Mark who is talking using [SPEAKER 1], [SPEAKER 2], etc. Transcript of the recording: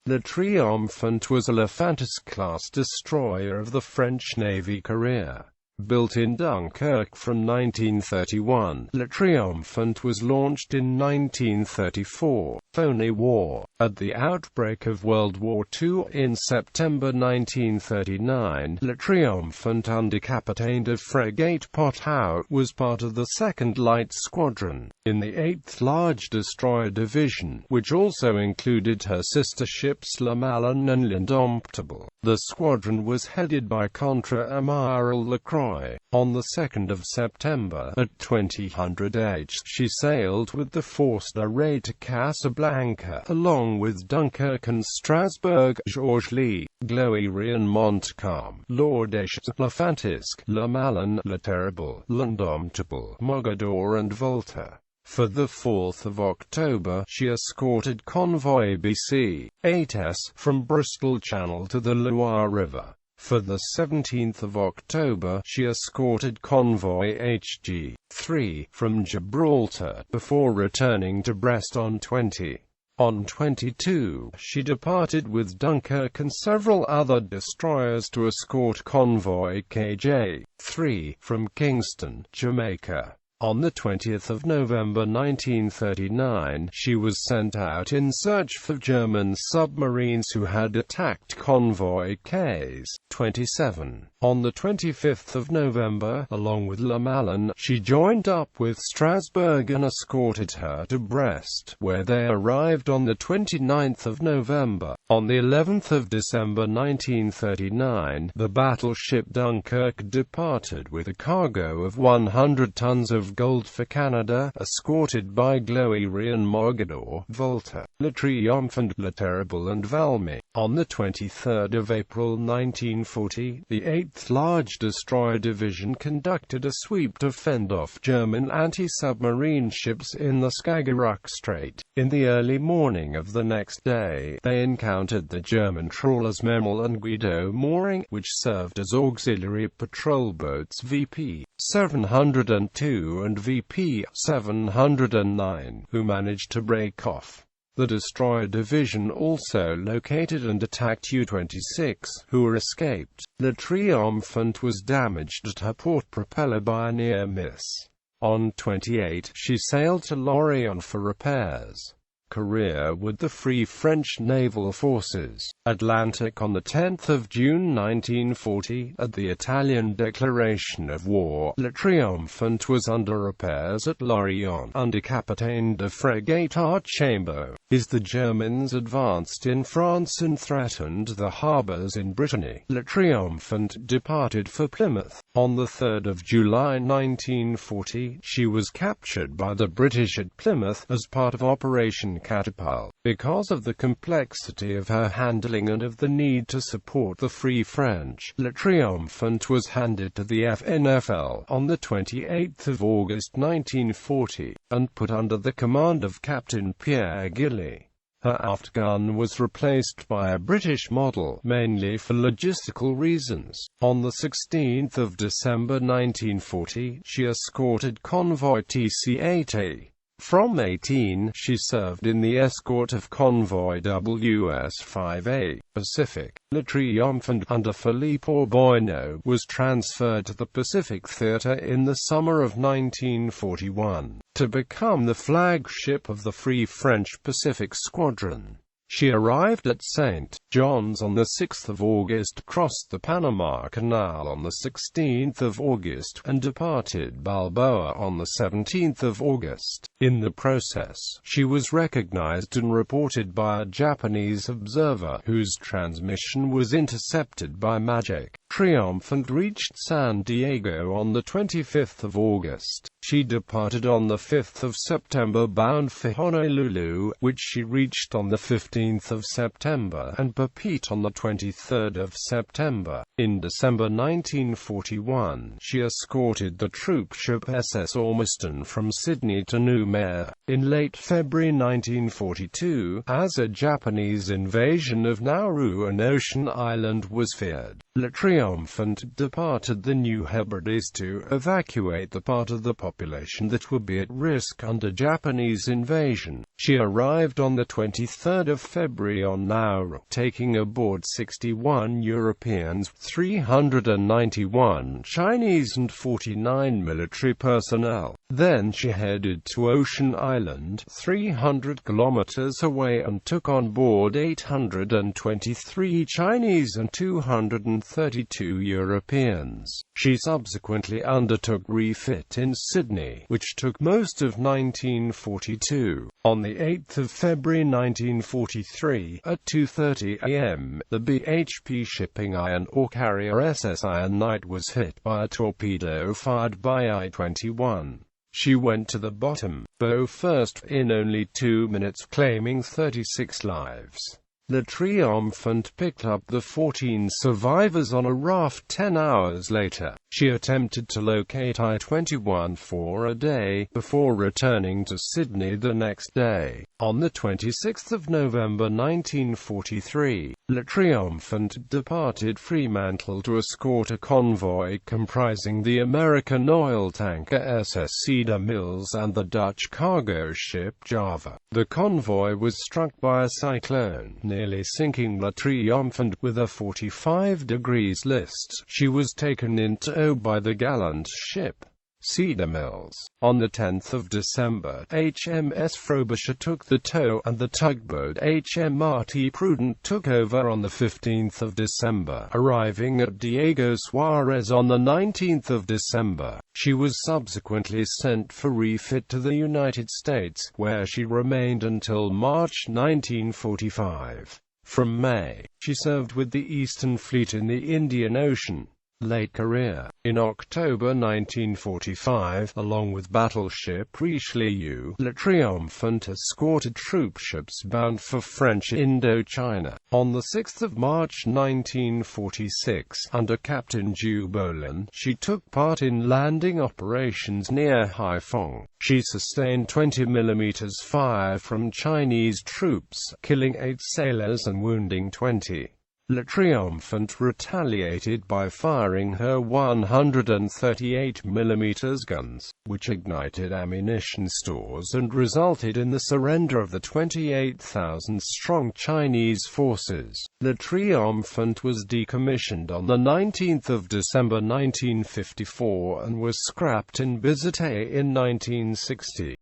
[SPEAKER 1] Le Triomphant was a Le Fantasque-class destroyer of the French Navy career. Built in Dunkirk from 1931, Le Triomphant was launched in 1934, Phony War. At the outbreak of World War II in September 1939, Le Triomphant undercapitaine de frégate Poitou was part of the 2nd Light Squadron, in the 8th Large Destroyer Division, which also included her sister ships Le Malin and L'Indomptable. The squadron was headed by Contre-Amiral Lacroix. On the 2nd of September, at 2000 h, she sailed with the Force d'Arrêt to Casablanca, along with Dunkirk and Strasbourg, Georges Lee, Gloire and Montcalm, l'Audacieux, Le Fantasque, Le Malin, Le Terrible, L'Indomptable, Mogador and Volta. For the 4th of October, she escorted convoy BC-8S from Bristol Channel to the Loire River. For the 17th of October, she escorted convoy HG-3 from Gibraltar, before returning to Brest on 20. On 22, she departed with Dunkirk and several other destroyers to escort convoy KJ-3 from Kingston, Jamaica. On the 20th of November 1939, she was sent out in search for German submarines who had attacked convoy Ks. 27. On the 25th of November, along with Le Malin, she joined up with Strasbourg and escorted her to Brest, where they arrived on the 29th of November. On the 11th of December 1939, the battleship Dunkirk departed with a cargo of 100 tons of gold for Canada, escorted by Gloire and Mogador, Volta, Le Triomphant, Le Terrible and Valmy. On the 23rd of April 1940, the 8th Large Destroyer Division conducted a sweep to fend off German anti-submarine ships in the Skagerrak Strait. In the early morning of the next day, they encountered the German trawlers Memel and Guido mooring, which served as auxiliary patrol boats VP 702 and VP 709, who managed to break off. The destroyer division also located and attacked U-26, who escaped. Le Triomphant was damaged at her port propeller by a near miss. On 28, she sailed to Lorient for repairs. Career with the Free French Naval Forces. Atlantic on 10 June 1940, at the Italian declaration of war, Le Triomphant was under repairs at Lorient, under capitaine de frégate Archambault. As the Germans advanced in France and threatened the harbours in Brittany, Le Triomphant departed for Plymouth. On 3 July 1940, she was captured by the British at Plymouth, as part of Operation Catapult. Because of the complexity of her handling and of the need to support the Free French, Le Triomphant was handed to the FNFL on 28 August 1940, and put under the command of Captain Pierre Gilly. Her aft gun was replaced by a British model, mainly for logistical reasons. On 16 December 1940, she escorted convoy TC-8A. From 18, she served in the escort of convoy WS-5A, Pacific. Le Triomphant, under Philippe Bourneau, was transferred to the Pacific Theatre in the summer of 1941, to become the flagship of the Free French Pacific Squadron. She arrived at St. John's on 6 August, crossed the Panama Canal on 16 August, and departed Balboa on 17 August. In the process, she was recognized and reported by a Japanese observer, whose transmission was intercepted by Magic. Triomphant reached San Diego on 25 August. She departed on 5 September bound for Honolulu, which she reached on 15 September, and Papeete on 23 September. In December 1941, she escorted the troopship SS Ormiston from Sydney to Noumea. In late February 1942, as a Japanese invasion of Nauru, an ocean island, was feared, Le Triomphant departed the New Hebrides to evacuate the part of the population that would be at risk under Japanese invasion. She arrived on the 23rd of February on Nauru, taking aboard 61 Europeans, 391 Chinese and 49 military personnel. Then she headed to Ocean Island, 300 kilometers away, and took on board 823 Chinese and 232 Europeans. She subsequently undertook refit in Sydney, which took most of 1942. On the 8th of February 1943, at 2:30 a.m., the BHP shipping iron ore carrier SS Iron Knight was hit by a torpedo fired by I-21. She went to the bottom, bow first, in only 2 minutes, claiming 36 lives. The Triomphant picked up the 14 survivors on a raft 10 hours later. She attempted to locate I-21 for a day, before returning to Sydney the next day. On the 26th of November 1943, Le Triomphant departed Fremantle to escort a convoy comprising the American oil tanker SS Cedar Mills and the Dutch cargo ship Java. The convoy was struck by a cyclone, nearly sinking Le Triomphant with a 45 degrees list. She was taken in tow by the gallant ship Cedar Mills. On the 10th of December, HMS Frobisher took the tow, and the tugboat HMRT Prudent took over on the 15th of December, arriving at Diego Suarez on the 19th of December. She was subsequently sent for refit to the United States, where she remained until March 1945. From May, she served with the Eastern Fleet in the Indian Ocean. Late career. In October 1945, along with battleship Richelieu, Le Triomphant escorted troopships bound for French Indochina. On the 6th of March 1946, under Captain Ju Bolin, she took part in landing operations near Haiphong. She sustained 20 mm fire from Chinese troops, killing 8 sailors and wounding 20. Le Triomphant retaliated by firing her 138 mm guns, which ignited ammunition stores and resulted in the surrender of the 28,000-strong Chinese forces. Le Triomphant was decommissioned on the 19th of December 1954 and was scrapped in Bizerte in 1960.